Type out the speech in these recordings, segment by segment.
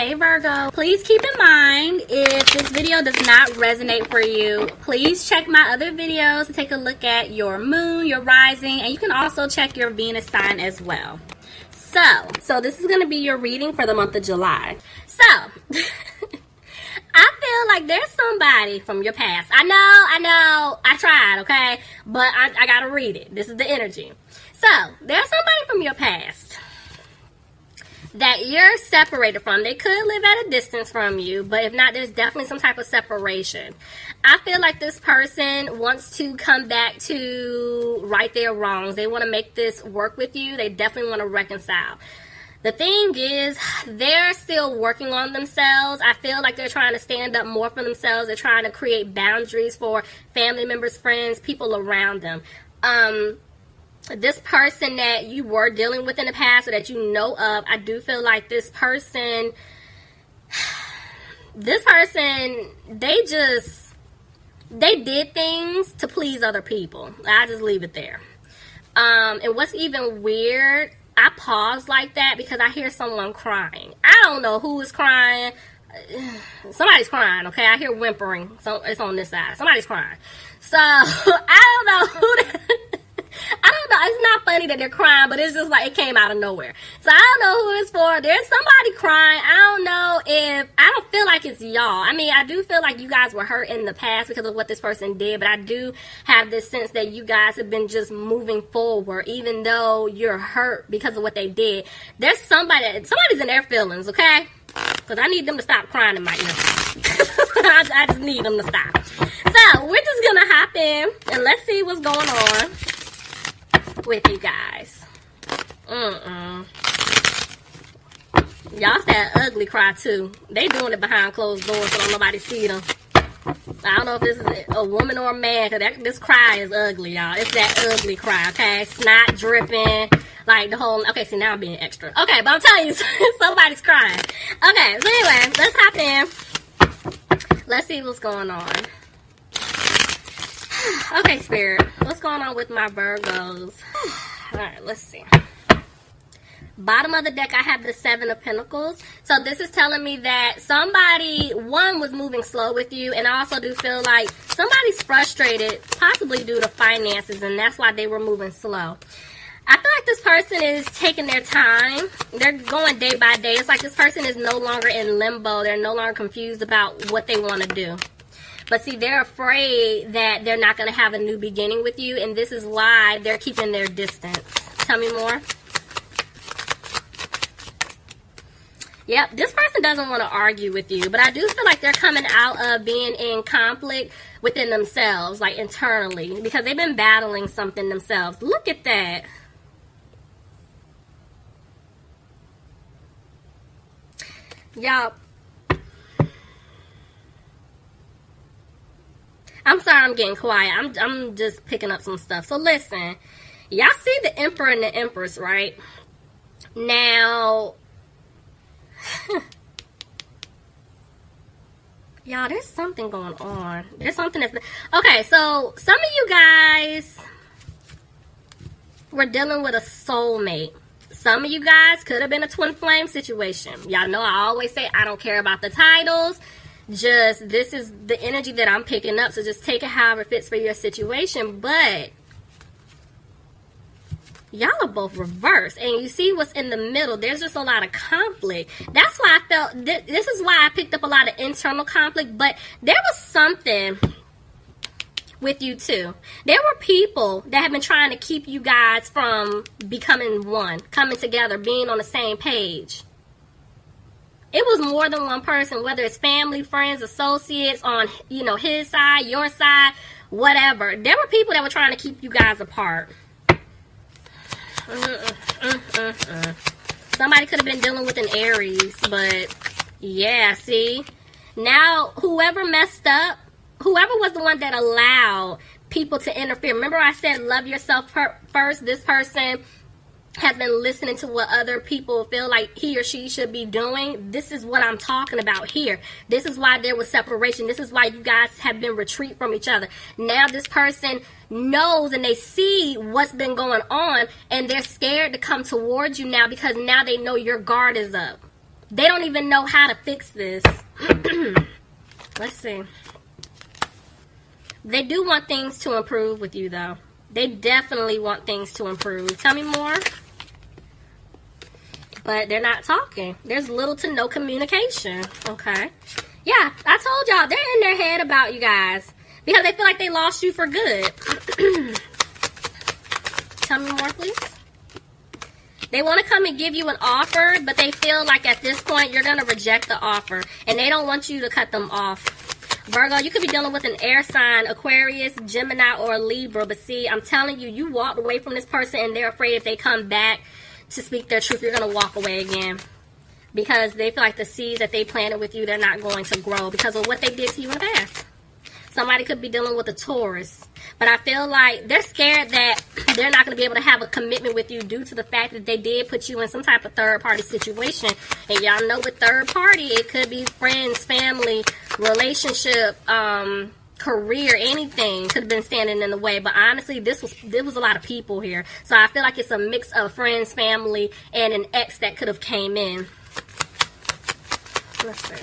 Hey Virgo, please keep in mind if this video does not resonate for you, please check my other videos to take a look at your moon, your rising, and you can also check your Venus sign as well. So this is going to be your reading for the month of July. So, I feel like there's somebody from your past. I know, I tried, okay? But I gotta read it. This is the energy. So, there's somebody from your past that you're separated from. They could live at a distance from you, but if not, there's definitely some type of separation. I feel like this person wants to come back to right their wrongs. They want to make this work with you. They definitely want to reconcile. The thing is, they're still working on themselves. I feel like they're trying to stand up more for themselves. They're trying to create boundaries for family members, friends, people around them. This person that you were dealing with in the past or that you know of, I do feel like this person, they did things to please other people. I just leave it there. And what's even weird, I pause like that because I hear someone crying. I don't know who is crying. Somebody's crying, okay? I hear whimpering. So it's on this side. Somebody's crying. So I don't know who I don't know. It's not funny that they're crying, but it's just like it came out of nowhere. So I don't know who it's for. There's somebody crying. I don't feel like it's y'all. I mean, I do feel like you guys were hurt in the past because of what this person did, but I do have this sense that you guys have been just moving forward, even though you're hurt because of what they did. There's somebody's in their feelings, okay? Because I need them to stop crying in my ear. I just need them to stop. So we're just gonna hop in and let's see what's going on with you guys. Y'all said ugly cry too. They doing it behind closed doors so don't nobody see them. I don't know if this is a woman or a man, because this cry is ugly, y'all. It's that ugly cry, okay? Snot dripping, like the whole... Okay, see, now I'm being extra. Okay, but I'm telling you, somebody's crying. Okay, so anyway, let's hop in. Let's see what's going on. Okay, Spirit, what's going on with my Virgos? Alright, let's see. Bottom of the deck, I have the Seven of Pentacles. So this is telling me that one was moving slow with you, and I also do feel like somebody's frustrated, possibly due to finances, and that's why they were moving slow. I feel like this person is taking their time. They're going day by day. It's like this person is no longer in limbo. They're no longer confused about what they want to do. But see, they're afraid that they're not going to have a new beginning with you, and this is why they're keeping their distance. Tell me more. Yep, this person doesn't want to argue with you, but I do feel like they're coming out of being in conflict within themselves, like internally, because they've been battling something themselves. Look at that. Y'all, I'm sorry I'm getting quiet. I'm just picking up some stuff. So listen, y'all see the Emperor and the Empress, right? Now, y'all, there's something going on. There's something that's... Okay, so some of you guys were dealing with a soulmate. Some of you guys could have been a twin flame situation. Y'all know I always say I don't care about the titles. Just, this is the energy that I'm picking up, so just take it however it fits for your situation. But y'all are both reversed, and you see what's in the middle. There's just a lot of conflict. That's why I felt this is why I picked up a lot of internal conflict. But there was something with you too. There were people that have been trying to keep you guys from becoming one, coming together, being on the same page. It was more than one person, whether it's family, friends, associates on, his side, your side, whatever. There were people that were trying to keep you guys apart. Somebody could have been dealing with an Aries, but yeah, see? Now, whoever messed up, whoever was the one that allowed people to interfere. Remember I said love yourself first? This person has been listening to what other people feel like he or she should be doing. This is what I'm talking about here. This is why there was separation. This is why you guys have been retreat from each other. Now this person knows and they see what's been going on, and they're scared to come towards you now because now they know your guard is up. They don't even know how to fix this. Let's see. They do want things to improve with you, though. They definitely want things to improve. Tell me more. But they're not talking. There's little to no communication. Okay. Yeah, I told y'all. They're in their head about you guys. Because they feel like they lost you for good. Tell me more, please. They want to come and give you an offer, but they feel like at this point you're going to reject the offer. And they don't want you to cut them off. Virgo, you could be dealing with an air sign, Aquarius, Gemini, or Libra. But see, I'm telling you, you walked away from this person and they're afraid if they come back to speak their truth, you're going to walk away again. Because they feel like the seeds that they planted with you, they're not going to grow because of what they did to you in the past. Somebody could be dealing with a Taurus. But I feel like they're scared that they're not going to be able to have a commitment with you due to the fact that they did put you in some type of third-party situation. And y'all know with third party, it could be friends, family, relationship, career, anything could have been standing in the way. But honestly, there was a lot of people here. So I feel like it's a mix of friends, family, and an ex that could have came in. Let's see.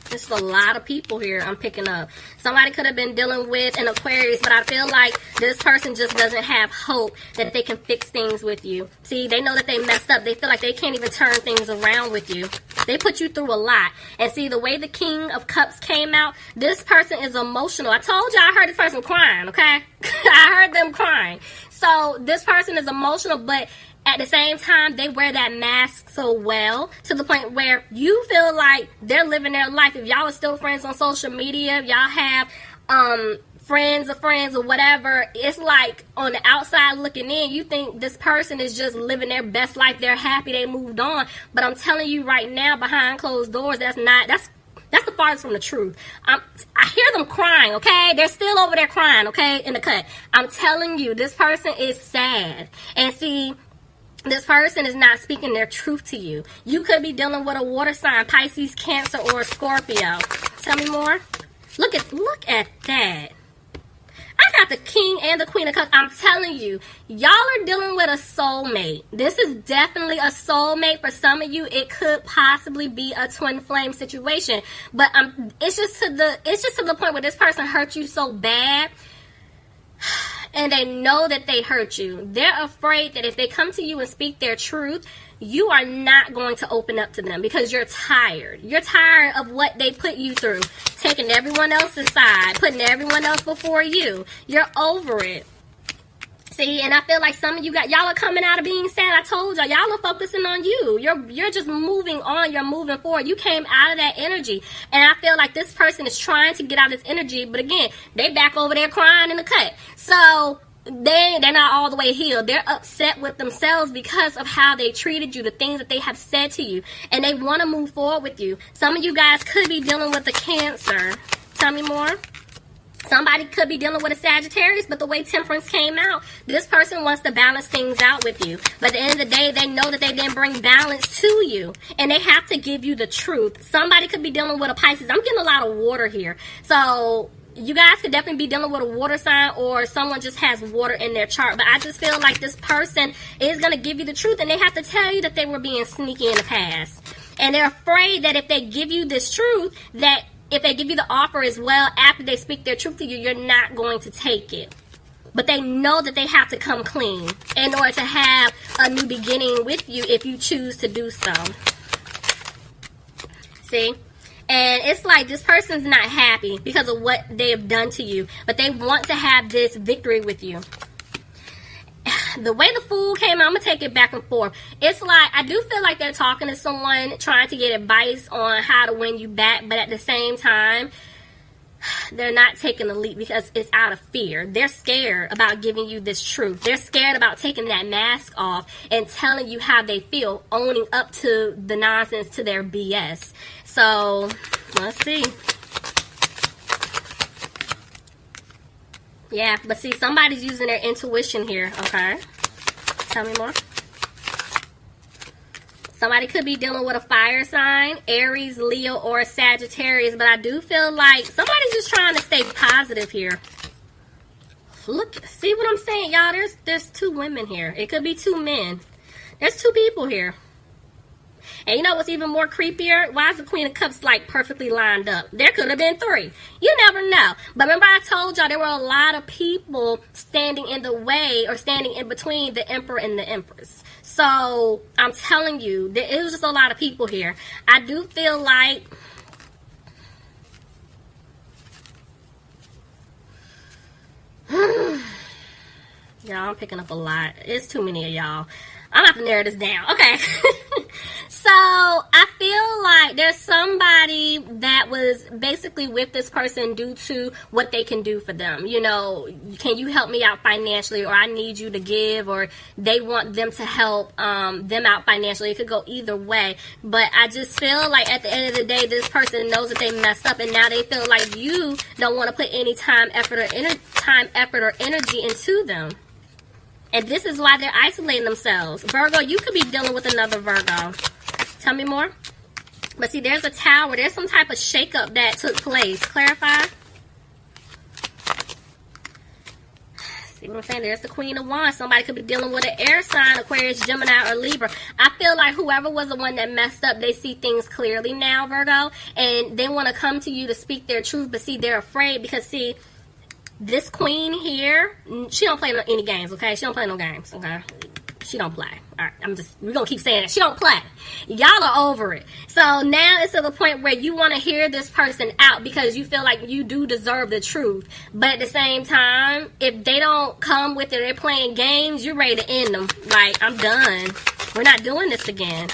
There's a lot of people here I'm picking up. Somebody could have been dealing with an Aquarius, but I feel like this person just doesn't have hope that they can fix things with you. See, they know that they messed up. They feel like they can't even turn things around with you. They put you through a lot. And see, the way the King of Cups came out, this person is emotional. I told you I heard this person crying, okay? I heard them crying. So this person is emotional, but at the same time, they wear that mask so well to the point where you feel like they're living their life. If y'all are still friends on social media, if y'all have friends of friends or whatever, it's like on the outside looking in, you think this person is just living their best life. They're happy they moved on. But I'm telling you right now, behind closed doors, that's the farthest from the truth. I hear them crying, okay? They're still over there crying, okay, in the cut. I'm telling you, this person is sad. And see, this person is not speaking their truth to you. You could be dealing with a water sign, Pisces, Cancer, or Scorpio. Tell me more. Look at that. I got the King and the Queen of Cups. I'm telling you, y'all are dealing with a soulmate. This is definitely a soulmate. For some of you, it could possibly be a twin flame situation. But it's just to the point where this person hurt you so bad. And they know that they hurt you. They're afraid that if they come to you and speak their truth, you are not going to open up to them because you're tired. You're tired of what they put you through. Taking everyone else's side, putting everyone else before you. You're over it. See, and I feel like some of you y'all are coming out of being sad. I told y'all are focusing on you. You're just moving on. You're moving forward. You came out of that energy. And I feel like this person is trying to get out of this energy. But again, they back over there crying in the cut. So they're not all the way healed. They're upset with themselves because of how they treated you, the things that they have said to you. And they want to move forward with you. Some of you guys could be dealing with a Cancer. Tell me more. Somebody could be dealing with a Sagittarius, but the way Temperance came out, this person wants to balance things out with you. But at the end of the day, they know that they didn't bring balance to you. And they have to give you the truth. Somebody could be dealing with a Pisces. I'm getting a lot of water here. So you guys could definitely be dealing with a water sign, or someone just has water in their chart. But I just feel like this person is going to give you the truth, and they have to tell you that they were being sneaky in the past. And they're afraid that if they give you this truth, that if they give you the offer as well, after they speak their truth to you, you're not going to take it. But they know that they have to come clean in order to have a new beginning with you if you choose to do so. See? And it's like this person's not happy because of what they have done to you. But they want to have this victory with you. The way the Fool came out, I'm going to take it back and forth. It's like, I do feel like they're talking to someone, trying to get advice on how to win you back. But at the same time, they're not taking the leap because it's out of fear. They're scared about giving you this truth. They're scared about taking that mask off and telling you how they feel, owning up to the nonsense, to their BS. So, let's see. Yeah, but see, somebody's using their intuition here, okay? Tell me more. Somebody could be dealing with a fire sign, Aries, Leo, or Sagittarius, but I do feel like somebody's just trying to stay positive here. Look, see what I'm saying, y'all? There's two women here. It could be two men. There's two people here. And you know what's even more creepier? Why is the Queen of Cups like perfectly lined up? There could have been 3. You never know. But remember I told y'all there were a lot of people standing in the way or standing in between the Emperor and the Empress. So I'm telling you, it was just a lot of people here. I do feel like y'all, I'm picking up a lot. It's too many of y'all. I'm gonna have to narrow this down. Okay. So I feel like there's somebody that was basically with this person due to what they can do for them. You know, can you help me out financially, or I need you to give, or they want them to help them out financially. It could go either way. But I just feel like at the end of the day, this person knows that they messed up, and now they feel like you don't want to put any time, effort, or energy into them. And this is why they're isolating themselves. Virgo, you could be dealing with another Virgo. Tell me more. But see, there's a tower. There's some type of shakeup that took place. Clarify. See what I'm saying? There's the Queen of Wands. Somebody could be dealing with an air sign, Aquarius, Gemini, or Libra. I feel like whoever was the one that messed up, they see things clearly now, Virgo. And they want to come to you to speak their truth. But see, they're afraid because, see, this queen here, she don't play any games, okay? She don't play no games, okay? She don't play. All right, we're going to keep saying that. She don't play. Y'all are over it. So now it's to the point where you want to hear this person out because you feel like you do deserve the truth. But at the same time, if they don't come with it, they're playing games, you're ready to end them. Like, I'm done. We're not doing this again.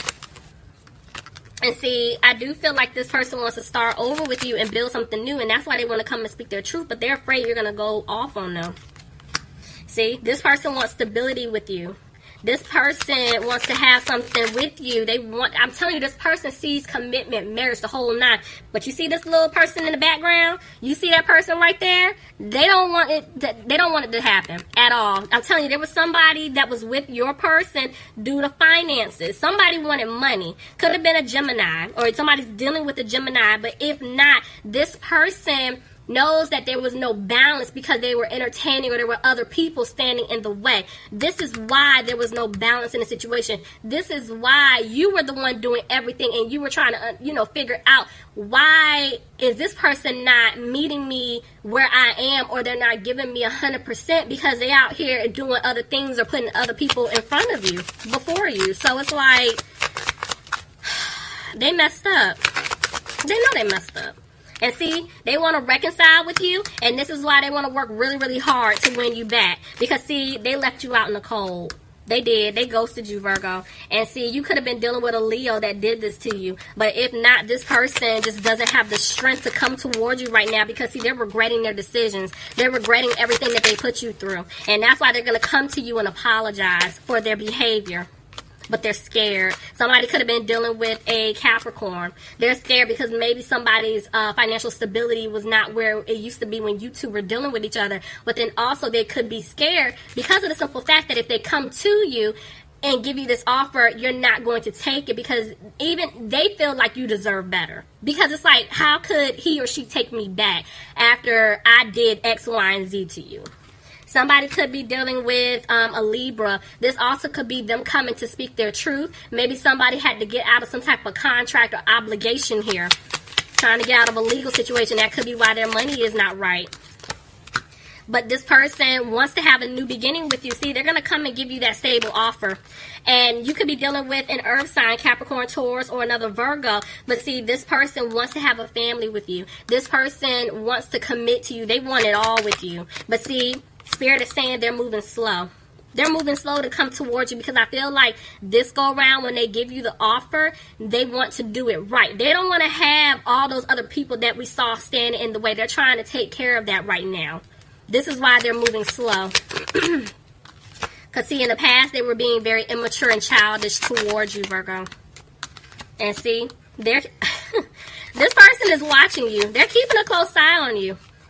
And see, I do feel like this person wants to start over with you and build something new. And that's why they want to come and speak their truth. But they're afraid you're going to go off on them. See, this person wants stability with you. This person wants to have something with you. I'm telling you, this person sees commitment, marriage, the whole 9. But you see this little person in the background? You see that person right there? They don't want it to happen at all. I'm telling you, there was somebody that was with your person due to finances. Somebody wanted money. Could have been a Gemini, or somebody's dealing with a Gemini. But if not, this person knows that there was no balance because they were entertaining or there were other people standing in the way. This is why there was no balance in the situation. This is why you were the one doing everything and you were trying to, figure out why is this person not meeting me where I am, or they're not giving me 100% because they out here doing other things or putting other people in front of you, before you. So it's like they messed up. They know they messed up. And see, they want to reconcile with you, and this is why they want to work really, really hard to win you back. Because, see, they left you out in the cold. They did. They ghosted you, Virgo. And, see, you could have been dealing with a Leo that did this to you. But if not, this person just doesn't have the strength to come towards you right now because, see, they're regretting their decisions. They're regretting everything that they put you through. And that's why they're going to come to you and apologize for their behavior. But they're scared. Somebody could have been dealing with a Capricorn. They're scared because maybe somebody's financial stability was not where it used to be when you two were dealing with each other. But then also they could be scared because of the simple fact that if they come to you and give you this offer, you're not going to take it because even they feel like you deserve better. Because it's like, how could he or she take me back after I did X, Y, and Z to you? Somebody could be dealing with a Libra. This also could be them coming to speak their truth. Maybe somebody had to get out of some type of contract or obligation here. Trying to get out of a legal situation. That could be why their money is not right. But this person wants to have a new beginning with you. See, they're going to come and give you that stable offer. And you could be dealing with an earth sign, Capricorn, Taurus, or another Virgo. But see, this person wants to have a family with you. This person wants to commit to you. They want it all with you. But see, Spirit is saying they're moving slow. They're moving slow to come towards you because I feel like this go around when they give you the offer, they want to do it right. They don't want to have all those other people that we saw standing in the way. They're trying to take care of that right now. This is why they're moving slow. Because see, in the past, they were being very immature and childish towards you, Virgo. And see, this person is watching you. They're keeping a close eye on you.